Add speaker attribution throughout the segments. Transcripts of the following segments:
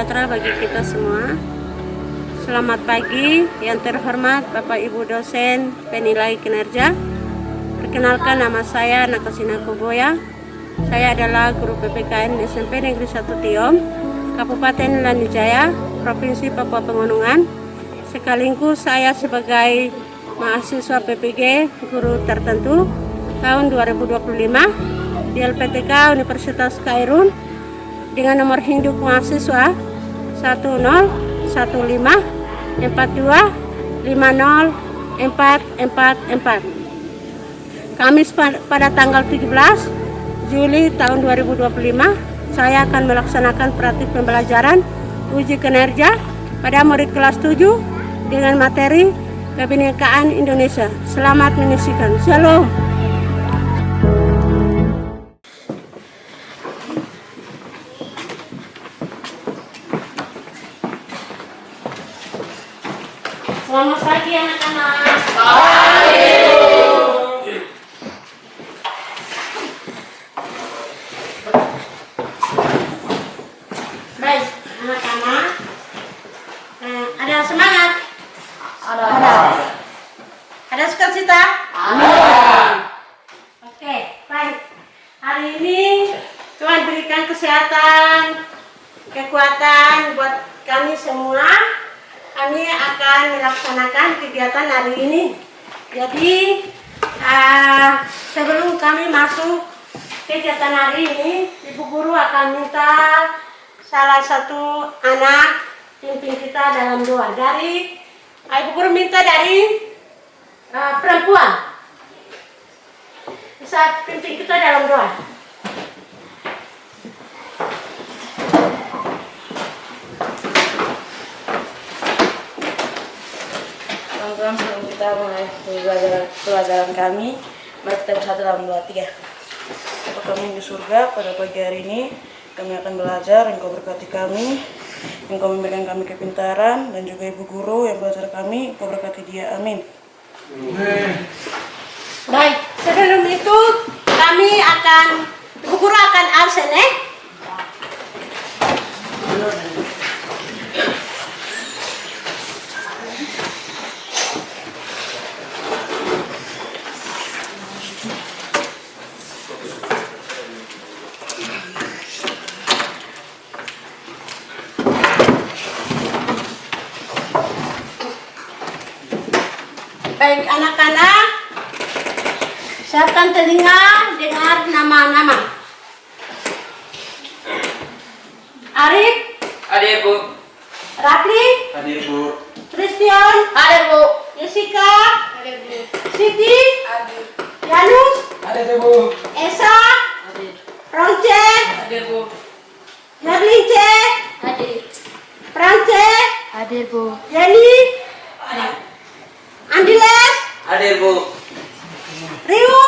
Speaker 1: sejahtera bagi kita semua. Selamat pagi yang terhormat Bapak Ibu dosen penilai kinerja. Perkenalkan, nama saya Nakasina Koboya. Saya adalah guru PPKN SMP Negeri 1 Tiom, Kabupaten Lanijaya, Provinsi Papua Pegunungan. Sekaligus saya sebagai mahasiswa PPG guru tertentu tahun 2025 di LPTK Universitas Kairun dengan nomor induk mahasiswa 10150504444. Kamis pada tanggal 17 Juli tahun 2025 saya akan melaksanakan praktik pembelajaran uji kinerja pada murid kelas 7 dengan materi Kebinekaan Indonesia. Selamat menyaksikan. Shalom. Selamat pagi anak-anak. Baik, anak-anak. Ada semangat? Ada. Ada sukacita? Ada. Oke, baik. Hari ini Tuhan berikan kesehatan, kekuatan buat kami semua. Kami akan melaksanakan kegiatan hari ini. Jadi sebelum kami masuk kegiatan hari ini, Ibu Guru akan minta salah satu anak pimpin kita dalam doa. Ibu Guru minta dari perempuan bisa pimpin kita dalam doa.
Speaker 2: Teman-teman, sebelum kita mulai pelajaran kami, mari kita bersatu dalam 2, 3. Bapa kami di surga, pada pagi hari ini kami akan belajar. Engkau berkati kami, Engkau memberikan kami kepintaran, dan juga Ibu Guru yang belajar kami, Engkau berkati dia. Amin.
Speaker 1: Baik, sebelum itu Ibu Guru akan absen Baik anak-anak, siapkan telinga, dengar nama-nama. Arif.
Speaker 3: Hadir, Bu.
Speaker 1: Rafli.
Speaker 3: Hadir, Bu.
Speaker 1: Christian.
Speaker 2: Hadir, Bu.
Speaker 1: Jessica.
Speaker 2: Hadir, Bu.
Speaker 1: Siti.
Speaker 2: Hadir.
Speaker 1: Yanus.
Speaker 3: Hadir, Bu.
Speaker 1: Esa.
Speaker 2: Hadir.
Speaker 1: Ronce.
Speaker 2: Hadir, Bu.
Speaker 1: Herlince.
Speaker 2: Hadir.
Speaker 1: France.
Speaker 2: Hadir, Bu.
Speaker 1: Jenny. Andiles.
Speaker 3: Hadir, Bu.
Speaker 1: Riu.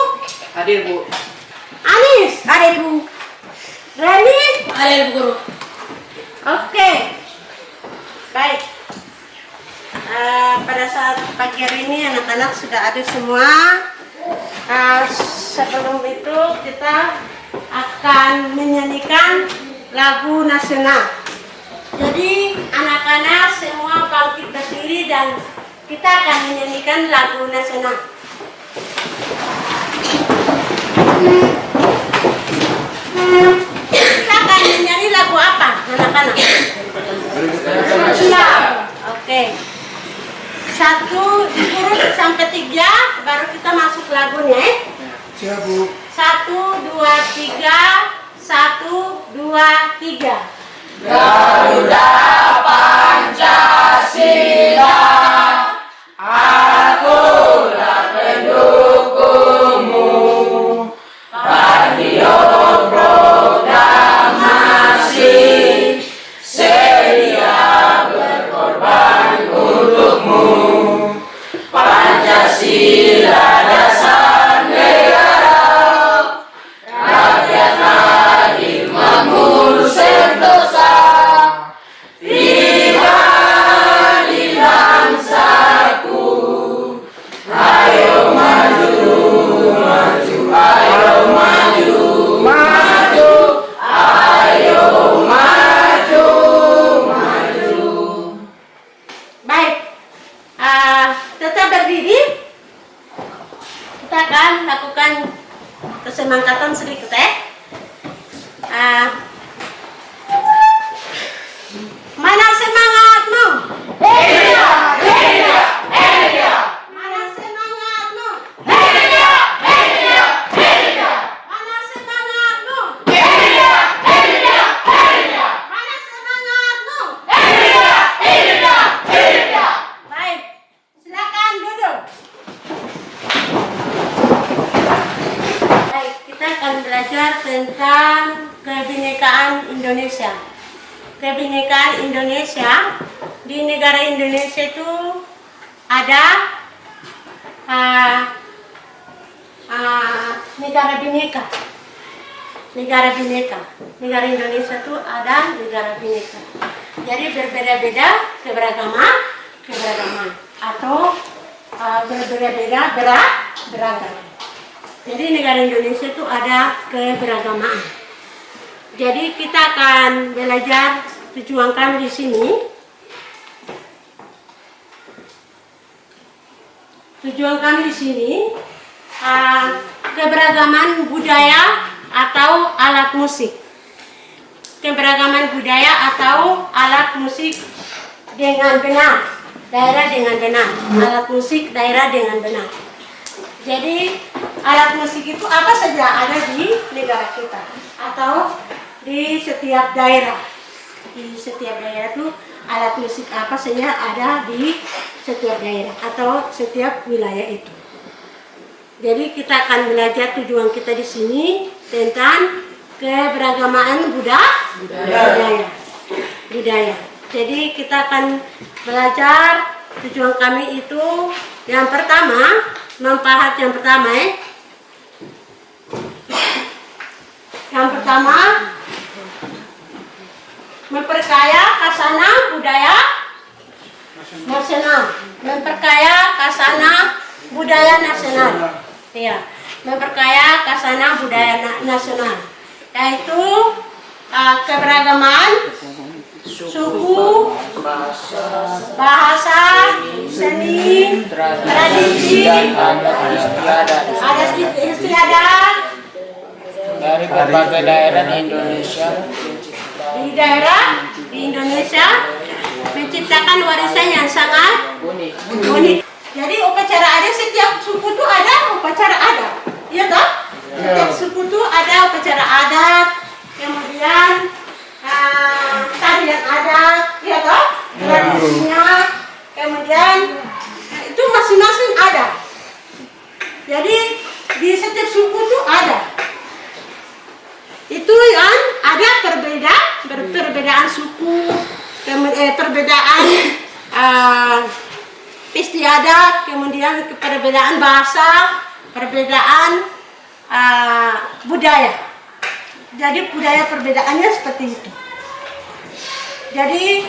Speaker 3: Hadir, Bu.
Speaker 1: Anis.
Speaker 2: Hadir, Bu.
Speaker 1: Reni.
Speaker 2: Hadir, Bu Guru.
Speaker 1: Oke. Baik. Pada saat pagi hari ini anak-anak sudah ada semua. Sebelum itu kita akan menyanyikan lagu nasional. Jadi anak-anak semua bangkit berdiri dan kita akan menyanyikan lagu nasional. Kita akan menyanyi lagu apa, anak-anak? Nasional. Oke. 1 diurut sampai 3, baru kita masuk lagunya.
Speaker 3: Siap, Bu.
Speaker 1: 1, 2, 3. 1, 2, 3.
Speaker 3: Garuda Pancasila, akulah pendukungmu. Radio proklamasi, sedia berkorban untukmu. Pancasila dasar negara, rakyat lahir makmur sentosa. Viva
Speaker 1: silakan lakukan kesemangatan sedikit mana semangatmu?
Speaker 3: Elia, Elia, Elia.
Speaker 1: Mana semangatmu?
Speaker 3: Elia, Elia, Elia.
Speaker 1: Mana semangatmu?
Speaker 3: Elia, Elia, Elia.
Speaker 1: Mana semangatmu?
Speaker 3: Elia, Elia, Elia.
Speaker 1: Baik, silakan duduk. Baik, kita akan belajar tentang kebinekaan Indonesia. Kebinekaan Indonesia, di negara Indonesia itu ada negara bineka. Negara bineka. Negara Indonesia itu ada negara bineka. Jadi berbeda-beda keberagaman atau berbeda-beda beragam. Jadi negara Indonesia itu ada keberagaman. Jadi kita akan belajar tujuan kami di sini. Tujuan kami di sini keberagaman budaya atau alat musik. Keberagaman budaya atau alat musik dengan benar, daerah dengan benar. Alat musik daerah dengan benar. Jadi alat musik itu apa saja ada di negara kita atau di setiap daerah. Di setiap daerah itu alat musik apa saja ada di setiap daerah atau setiap wilayah itu. Jadi kita akan belajar tujuan kita di sini tentang keberagaman budaya. Jadi kita akan belajar tujuan kami itu yang pertama, manfaat yang pertama Yang pertama, memperkaya khazanah budaya nasional. Memperkaya khazanah budaya nasional. Iya, memperkaya khazanah budaya nasional. Yaitu keberagaman suku, bahasa, seni, tradisi, adat istiadat
Speaker 4: dari berbagai daerah di Indonesia.
Speaker 1: Di Indonesia menciptakan warisan yang sangat unik. Jadi upacara adat, setiap suku itu ada upacara adat, iya toh? Setiap suku itu ada upacara adat, kemudian tarian adat, iya toh? Tradisinya, kemudian itu masing-masing ada. Jadi di setiap suku itu ada. Itu yang ada perbedaan suku, perbedaan istiadat, kemudian perbedaan bahasa, perbedaan budaya. Jadi budaya perbedaannya seperti itu. Jadi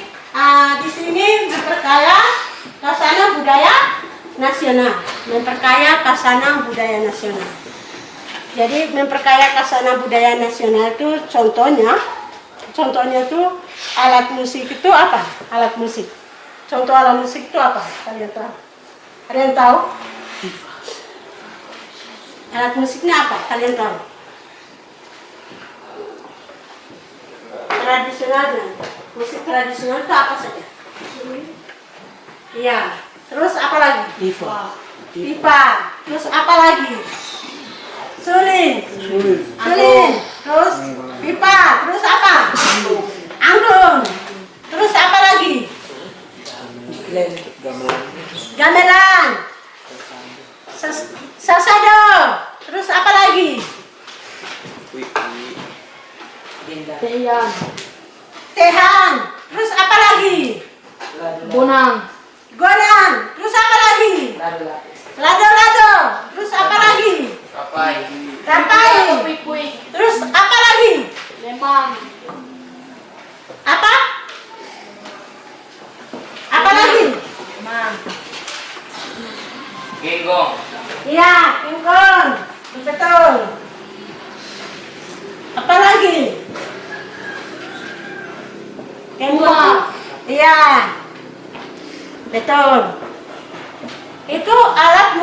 Speaker 1: di sini memperkaya khazanah budaya nasional, memperkaya khazanah budaya nasional. Jadi memperkaya khazanah budaya nasional itu contohnya itu alat musik itu apa? Alat musik. Contoh alat musik itu apa? Kalian tahu? Ada yang tahu? Alat musiknya apa? Kalian tahu? Tradisionalnya, musik tradisional itu apa saja? Iya. Terus apa lagi? Pipa. Terus apa lagi? Sulin. Terus pipa. Terus apa? Angklung. Terus apa lagi? Gamelan. Sasado. Terus apa lagi? Tehan. Terus apa lagi? Gonang. Terus apa lagi? Lado. Terus apa lagi? Rapai. Terus apa lagi? Lemang. Apa? Apa lagi?
Speaker 4: Genggong.
Speaker 1: Iya, kinggong. Betul. Apa lagi? Kinggong. Iya. Betul. Itu alat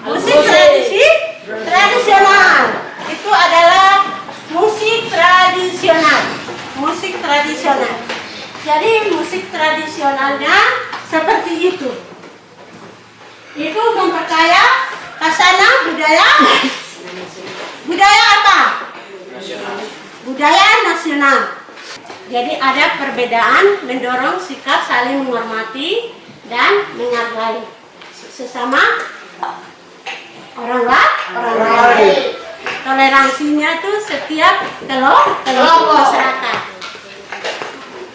Speaker 1: musik tradisi Tradisional itu adalah musik tradisional. Musik tradisional. Jadi musik tradisionalnya seperti itu. Itu memperkaya khasana budaya. Budaya apa? Budaya nasional. Jadi ada perbedaan mendorong sikap saling menghormati dan menghargai sesama orang lain. Toleransinya tuh setiap kelompok masyarakat.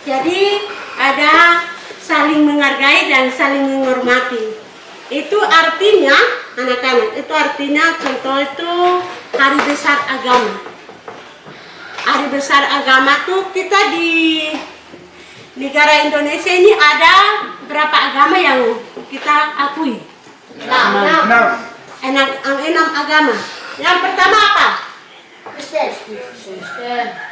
Speaker 1: Jadi ada saling menghargai dan saling menghormati. Itu artinya anak-anak, itu artinya contoh itu hari besar agama. Hari besar agama tuh kita di negara Indonesia ini ada berapa agama yang kita akui? 6 agama. Yang pertama apa? Kristen.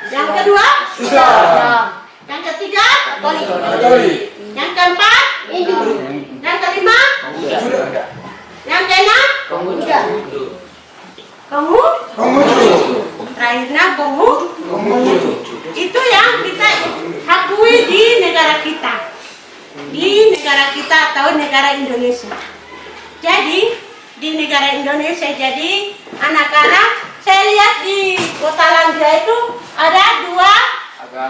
Speaker 1: Yang kedua? Islam. Yang ketiga? Katolik. Yang keempat? Hindu. Yang kelima? Yang keenam? Konghucu. Terakhirnya Konghucu. Itu yang kita akui di negara kita. Di negara kita atau negara Indonesia. Jadi di negara Indonesia, jadi anak-anak saya lihat di Kota Lanjai itu ada 2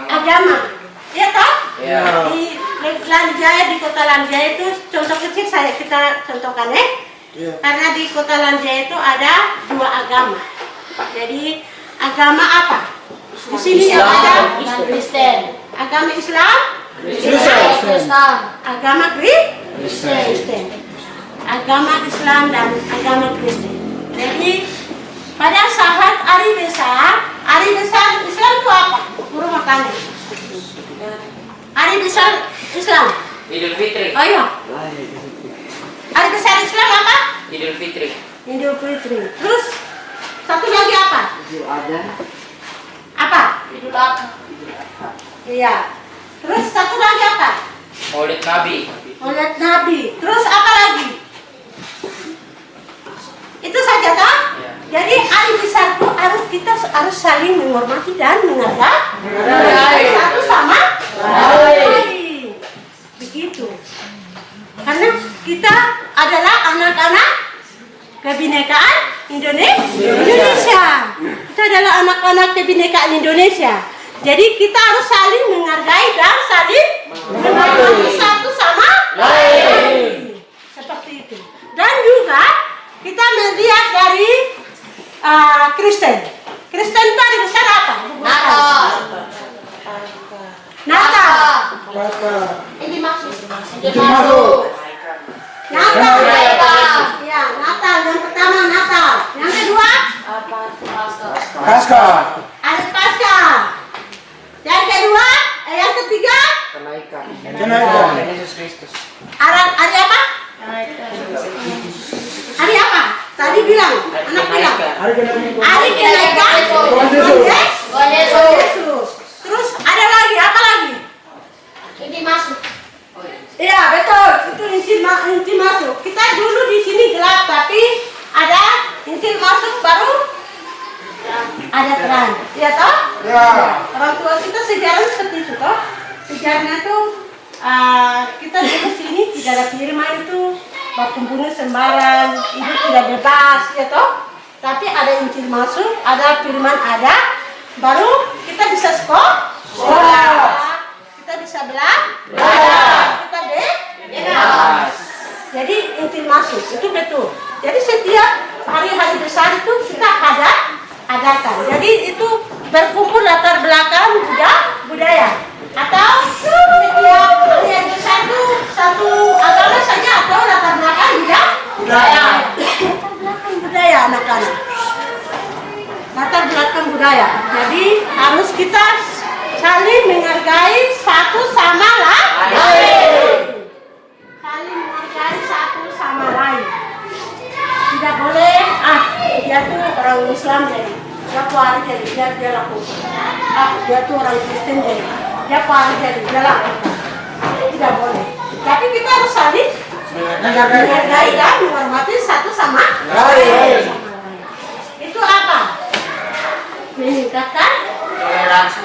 Speaker 1: agama. Ya toh? Ya. Di Lanjai, di Kota Lanjai itu contoh kecil kita contohkan ya. Karena di Kota Lanjai itu ada 2 agama. Jadi agama apa? Di sini yang ada Kristen. Agama Islam? Kristen. Agama Kristen. Agama Islam dan agama Kristen. Jadi pada saat hari besar Islam itu apa? Guru makanya. Hari besar Islam.
Speaker 4: Idul Fitri.
Speaker 1: Oh iya. Hari besar Islam apa?
Speaker 4: Idul Fitri.
Speaker 1: Idul Fitri. Terus satu lagi apa?
Speaker 5: Idul Adha.
Speaker 1: Apa?
Speaker 2: Idul Adha.
Speaker 1: Iya. Terus satu lagi apa?
Speaker 4: Maulid Nabi.
Speaker 1: Maulid Nabi. Terus apa lagi? Itu saja toh?
Speaker 4: Ya.
Speaker 1: Jadi hari besar itu kita harus saling menghormati dan menghargai satu sama lain. Begitu. Karena kita adalah anak-anak kebinekaan Indonesia. Kita adalah anak-anak kebinekaan Indonesia. Jadi kita harus saling menghargai dan saling menghormati satu sama lain. Seperti itu. Dan juga kita melihat dari Kristen. Kristen itu hari besar apa? Natal. Ini masuk. Natal. Ya, Natal. Yang pertama Natal. Yang kedua?
Speaker 5: Pasca.
Speaker 1: Hari Paskah. Yang kedua? Yang ketiga?
Speaker 5: Kenaikan.
Speaker 4: Yesus Kristus.
Speaker 1: Hari apa? Hari apa? Tadi bilang, anak bilang. Hari kenaikan Tuhan Yesus. Terus ada lagi, apa lagi?
Speaker 2: Ini masuk.
Speaker 1: Iya betul, itu inti masuk. Kita dulu di sini gelap, tapi ada inti masuk baru ada terang. Iya toh?
Speaker 5: Ya.
Speaker 1: Orang tua kita sejarah seperti itu toh. Sejarahnya tuh kita dulu sini tidak ada firman itu, baku bunuh sembarang, hidup tidak bebas, ya toh. Tapi ada Injil masuk, ada firman ada, baru kita bisa sekolah, kita bisa belajar, kita bebas. Jadi Injil masuk, itu betul. Jadi setiap hari-hari besar itu kita adakan. Jadi itu berkumpul latar belakang budaya. Atau setiap hari yang besar itu satu agama saja atau latar belakang budaya. Latar belakang budaya anak-anak. Latar belakang budaya. Jadi harus kita saling menghargai satu sama lain. Saling menghargai satu sama lain. Tidak boleh dia tuh orang Islam jadi dia hari jadi dia lakukan. Dia tuh orang Kristen jadi dia hari jadi dia lakukan. Tidak boleh. Tapi kita harus saling menghargai dan menghormati satu sama lain. apa? Meningkatkan?
Speaker 4: Toleransi.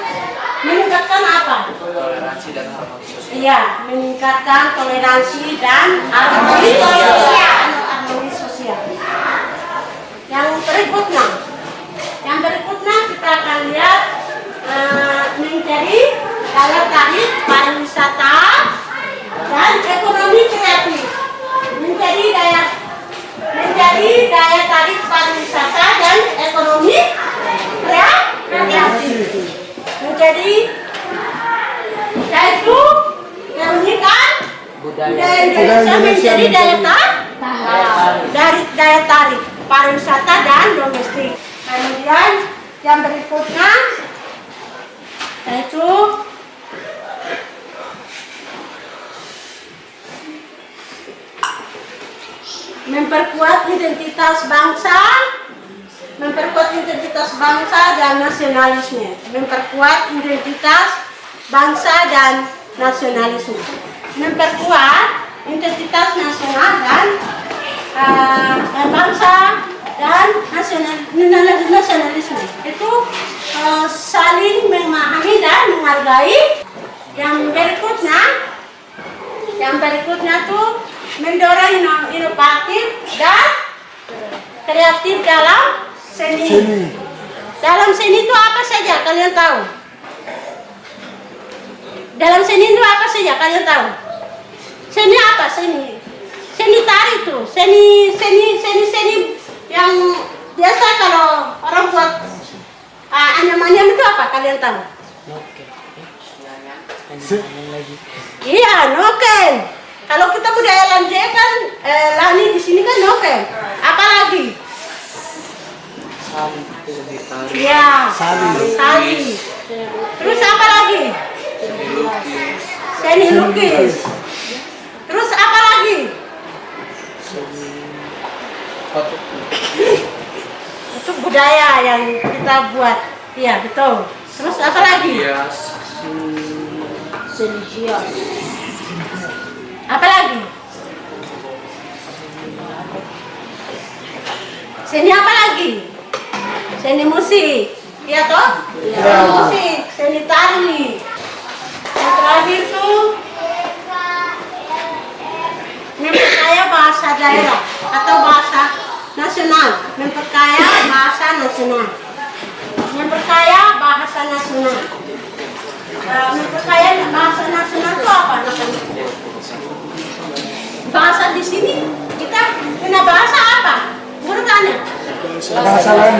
Speaker 1: Meningkatkan apa?
Speaker 4: Toleransi dan harmoni sosial.
Speaker 1: Iya, meningkatkan toleransi dan harmoni sosial. Harmoni sosial. Yang berikutnya kita akan lihat menjadi daya tarik pariwisata dan ekonomi kreatif. Menjadi daya tarik pariwisata dan ekonomi kreatif. Menjadi yaitu keunikan budaya Indonesia menjadi daya tarik pariwisata dan domestik. Kemudian yang berikutnya yaitu memperkuat identitas bangsa dan nasionalisme. Memperkuat identitas bangsa dan nasionalisme. Memperkuat identitas nasional dan bangsa dan nasionalisme. Itu saling memahami dan menghargai. Yang berikutnya tuh mendorong inovatif dan kreatif dalam seni. Dalam seni itu apa saja kalian tahu? Dalam seni itu apa saja kalian tahu? Seni apa? Seni tari itu. Seni yang biasa kalau orang buat anyam-anyam itu apa kalian tahu? Iya, noken. Kalau kita budaya Lanjai kan, Lani di sini kan noken. Apa lagi? Iya, sali. Terus apa lagi? Seni lukis. Terus apa lagi? Itu budaya yang kita buat. Iya, betul. Terus apa lagi? Seni hias. Apa lagi? Seni apa lagi? Seni musik. Iya toh? Seni musik, seni tari. Yang terakhir itu memperkaya bahasa daerah atau bahasa nasional. Memperkaya bahasa nasional. Memperkaya bahasa nasional. Memperkaya bahasa nasional itu apa? Bahasa di sini kita punya bahasa apa? Menurut Anda?
Speaker 5: Bahasa lain.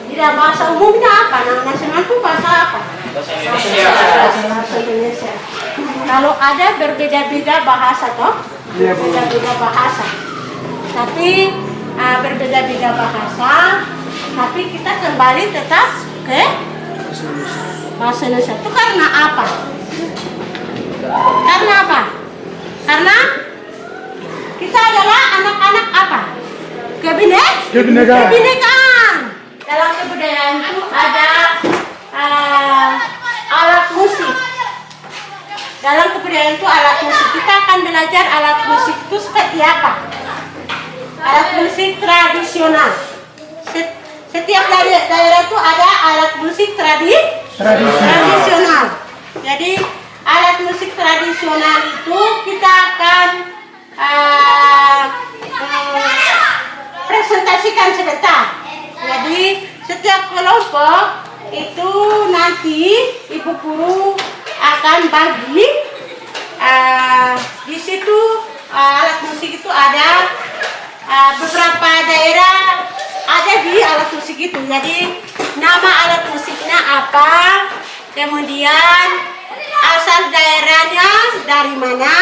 Speaker 1: Tidak, bahasa umumnya apa? Nah, nasional itu bahasa apa? Bahasa Indonesia. Kalau ada berbeda-beda bahasa toh? Berbeda-beda bahasa. Tapi berbeda-beda bahasa, tapi kita kembali tetap ke bahasa Indonesia. Itu karena apa? Karena apa? Karena kita adalah anak-anak apa? Kebinekaan. Dalam kebudayaan itu ada alat musik. Dalam kebudayaan itu alat musik. Kita akan belajar alat musik itu seperti apa. Alat musik tradisional. Setiap daerah itu ada alat musik tradisional. Jadi alat musik tradisional itu kita akan presentasikan sebentar. Jadi setiap kelompok itu nanti ibu guru akan bagi di situ alat musik itu ada beberapa daerah ada di alat musik itu. Jadi nama alat musiknya apa, kemudian asal daerahnya dari mana,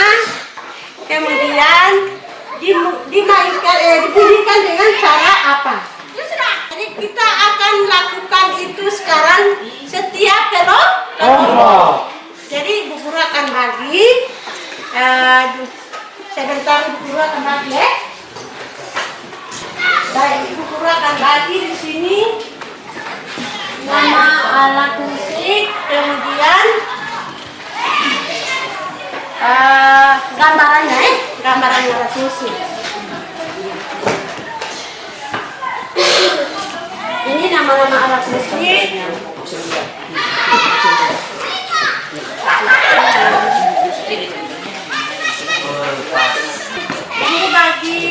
Speaker 1: kemudian dibunyikan dengan cara apa. Jadi kita akan lakukan itu sekarang setiap kelompok. Jadi ibu guru akan bagi sebentar, ibu guru akan bagi ya. Baik, ibu guru akan bagi di sini nama alat musik, kemudian gambarannya gambaran alat musik. nama-nama alat musik. Ini bagi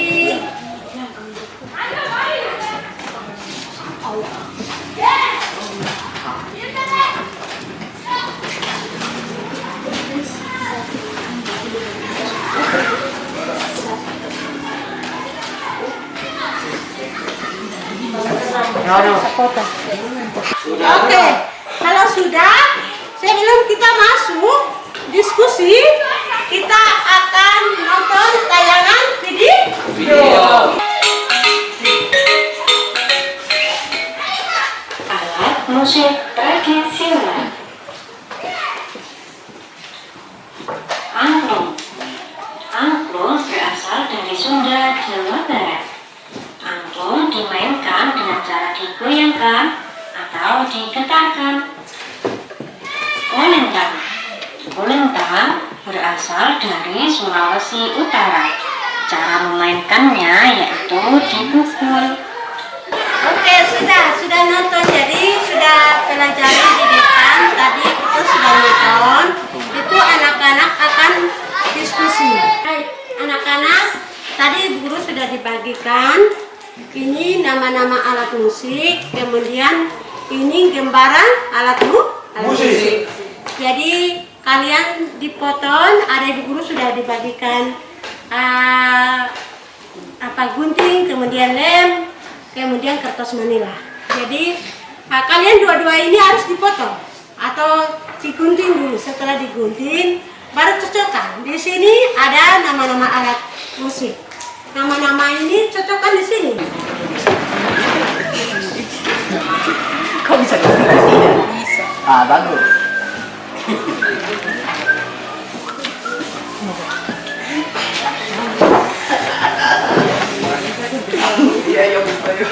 Speaker 1: Oke, kalau sudah, sebelum kita masuk diskusi, kita akan nonton tayangan video.
Speaker 5: Alat musik tradisional. Angklung. Angklung berasal dari Sunda, Jawa Barat. Angklung dimainkan dengan cara digoyangkan atau digetarkan. Kulintang. Kulintang berasal dari Sulawesi Utara. Cara memainkannya yaitu dipukul.
Speaker 1: Oke, sudah nonton, jadi sudah pelajari di depan. Tadi kita sudah nonton. Itu anak-anak akan diskusi. Baik, anak-anak, tadi guru sudah dibagikan. Ini nama-nama alat musik, kemudian ini gambaran alat musik. Jadi kalian dipotong, ada di guru sudah dibagikan gunting, kemudian lem, kemudian kertas manila. Jadi kalian dua-dua ini harus dipotong atau digunting dulu. Setelah digunting baru cocokkan. Di sini ada nama-nama alat musik. Nama-nama ini cocokkan di sini.
Speaker 2: Kok bisa bisa?
Speaker 4: Ah, bagus.
Speaker 2: Iya, yuk, ayo.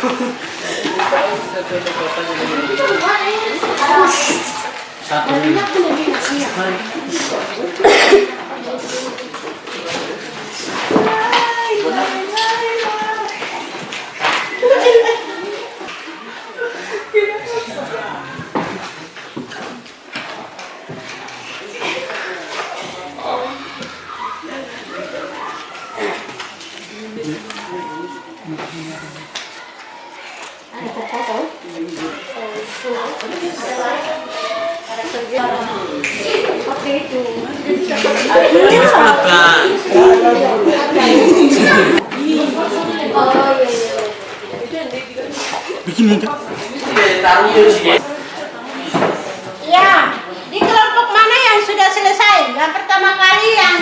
Speaker 1: Ya, di kelompok mana yang sudah selesai? Yang pertama kali yang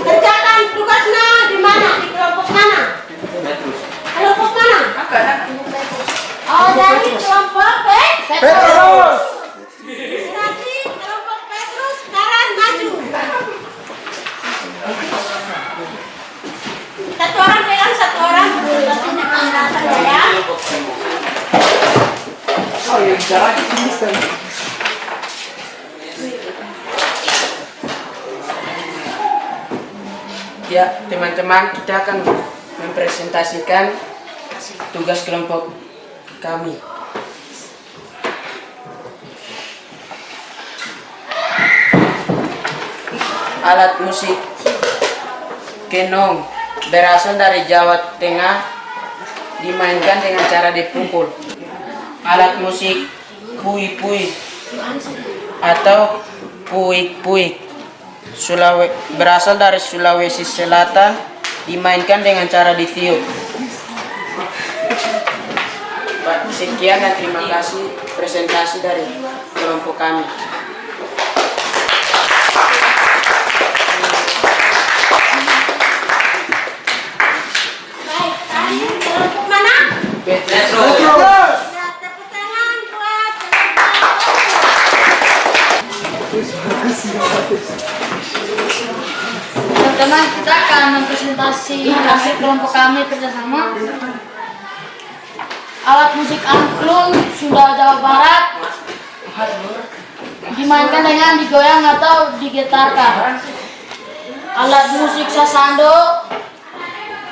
Speaker 1: kerjakan tugasnya di mana? Di kelompok mana? Kelompok mana? Oh, dari kelompok Petrus. Berarti kelompok Petrus sekarang maju. Satu orang pegang satu orang. Ya.
Speaker 2: Oh, yang jarak bisa. Ya, teman-teman, kita akan mempresentasikan tugas kelompok kami. Alat musik kenong berasal dari Jawa Tengah, dimainkan dengan cara dipukul. Alat musik pui-pui atau puik-puik berasal dari Sulawesi Selatan, dimainkan dengan cara ditiup. Sekian dan terima kasih presentasi dari kelompok kami.
Speaker 1: Baik, tadi kelompok mana?
Speaker 2: Petrus.
Speaker 1: Ya, tepuk tangan buat
Speaker 6: teman-teman, kita akan mempresentasi hasil kelompok kami kerjasama. Alat musik angklung Sunda Jawa Barat dimainkan dengan digoyang atau digetarkan. Alat musik sasando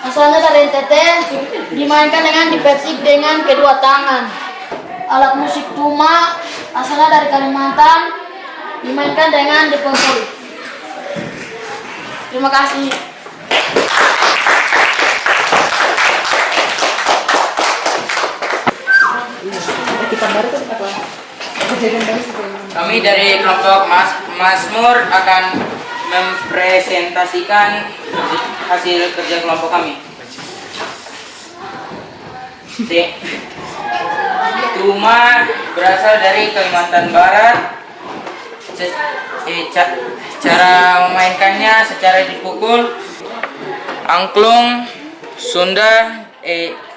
Speaker 6: asalnya dari NTT, dimainkan dengan dipetik dengan kedua tangan. alat musik tuma, asalnya dari Kalimantan, dimainkan dengan dipukul. Terima kasih.
Speaker 4: Kami dari kelompok Mazmur akan mempresentasikan hasil kerja kelompok kami. Tuma berasal dari Kalimantan Barat. Cara memainkannya secara dipukul. Angklung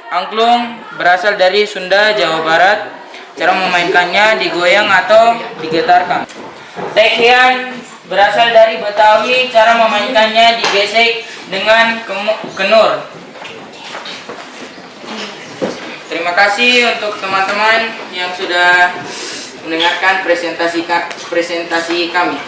Speaker 4: angklung berasal dari Sunda, Jawa Barat. Cara memainkannya digoyang atau digetarkan. Tehian berasal dari Betawi. Cara memainkannya digesek dengan kenur. Terima kasih untuk teman-teman yang sudah mendengarkan presentasi kami.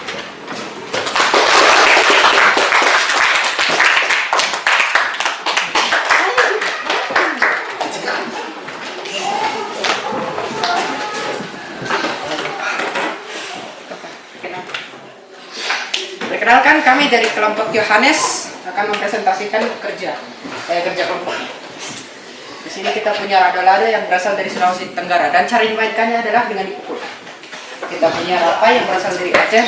Speaker 7: Perkenalkan, kami dari kelompok Yohanes akan mempresentasikan kerja kelompok. Di sini kita punya rado-lado yang berasal dari Sulawesi Tenggara dan cara dimainkannya adalah dengan dipukul. Kita punya rapai yang berasal dari Aceh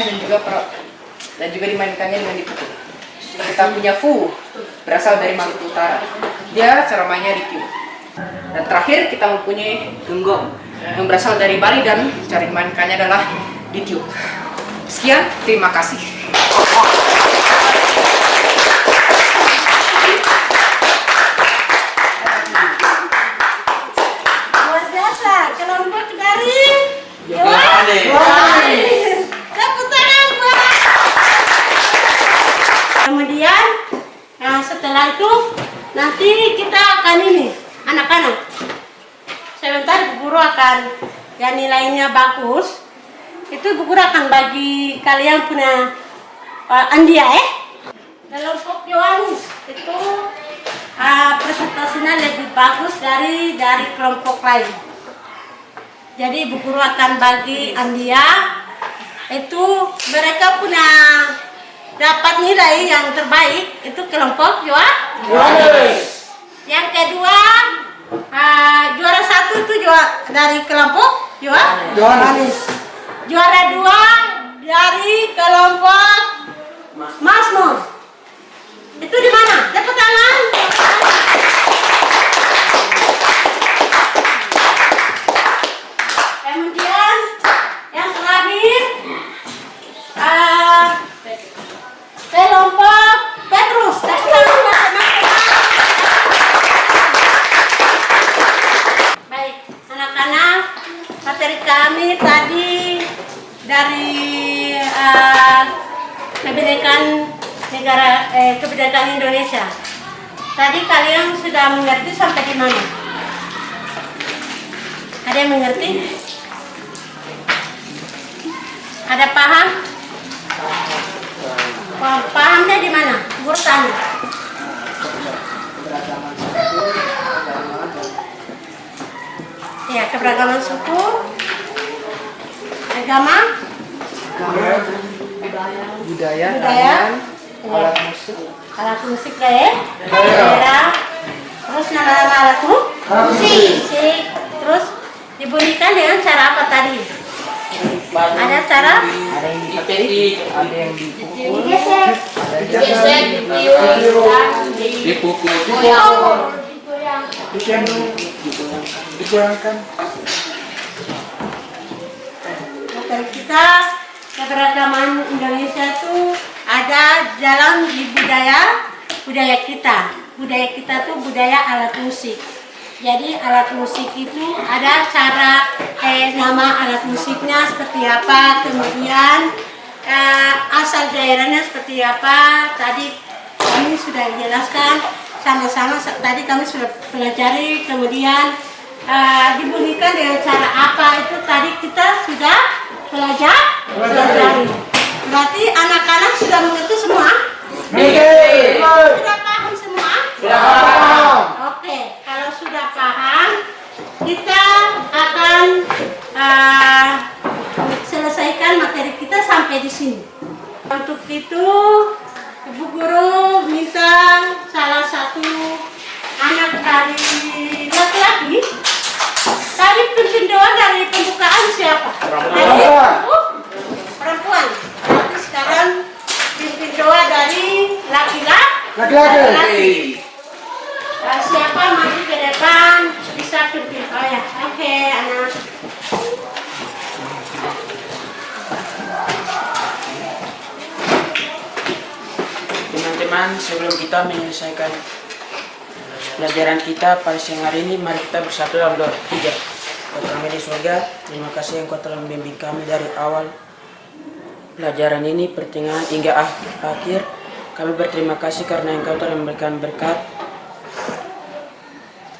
Speaker 7: dan juga dimainkannya dengan dipukul. Kita punya fu berasal dari Maluku Utara. Dia cara mainnya ditiup. Dan terakhir kita mempunyai genggong yang berasal dari Bali dan cara dimainkannya adalah ditiup. Sekian, terima kasih.
Speaker 1: Luar biasa, kelompok dari tepuk tangan, Pak. Kemudian, setelah itu nanti kita akan anak-anak. Sebentar Bu Guru akan yang nilainya bagus. Itu Bu Guru akan bagi kalian punya andia kelompok Yohanes itu presentasinya lebih bagus dari kelompok lain. Jadi Bu Guru akan bagi andia itu mereka punya dapat nilai yang terbaik itu kelompok Yohanes. Yang kedua juara 1 itu dari kelompok Yohanes. Juara 2 dari kelompok Mazmur. Itu di mana? Tepuk tangan. Kemudian yang terakhir kelompok Petrus. Tepuk tangan. Baik, anak-anak, materi kami tadi dari kebinekaan Indonesia. Tadi kalian sudah mengerti sampai di mana? Ada yang mengerti? Ada paham? Pahamnya di mana? Guru tanya. Ya, keberagaman suku, agama,
Speaker 7: budaya,
Speaker 1: alat musik daerah, terus nama-nama alat musik, terus dibunyikan dengan cara apa tadi? Ada cara?
Speaker 7: ada yang dipetik, ada yang dipukul,
Speaker 6: Digesek, ditiup, dan
Speaker 4: Dipukul.
Speaker 7: digoyangkan.
Speaker 1: Materi kita keberagaman Indonesia itu ada dalam di budaya kita. Budaya kita tuh budaya alat musik. Jadi alat musik itu ada cara nama alat musiknya seperti apa, kemudian asal daerahnya seperti apa. Tadi kami sudah jelaskan sama-sama, tadi kami sudah pelajari, kemudian dibunyikan dengan cara apa itu tadi kita sudah pelajari. Berarti anak-anak sudah mengerti semua? Sudah paham semua? Oke, kalau sudah paham, kita akan dari laki-laki. Tadi pimpin doa dari pembukaan siapa?
Speaker 3: Perempuan.
Speaker 1: Perempuan. Berarti sekarang pimpin doa dari laki-laki.
Speaker 3: Laki-laki.
Speaker 1: Siapa maju ke depan bisa pimpin. Oh ya, oke anak.
Speaker 4: Teman-teman, sebelum kita menyelesaikan pelajaran kita pada siang hari ini, mari kita bersatu dalam doa. 3. Bapa kami di surga, terima kasih Engkau telah membimbing kami dari awal pelajaran ini, pertengahan hingga akhir. Kami berterima kasih karena Engkau telah memberikan berkat.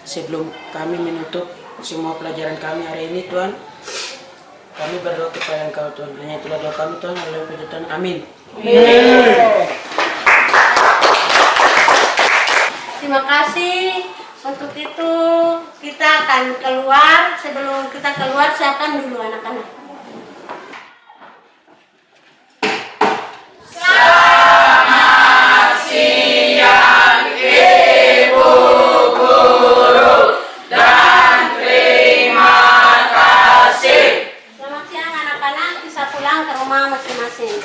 Speaker 4: Sebelum kami menutup semua pelajaran kami hari ini, Tuhan, kami berdoa kepada Engkau, Tuhan. Hanya itulah doa kami, Tuhan. Haleluya, puji Tuhan. Amin.
Speaker 1: Terima kasih. Untuk itu kita akan keluar. Sebelum kita keluar, siapkan dulu anak-anak. Selamat siang anak-anak, bisa pulang ke rumah masing-masing.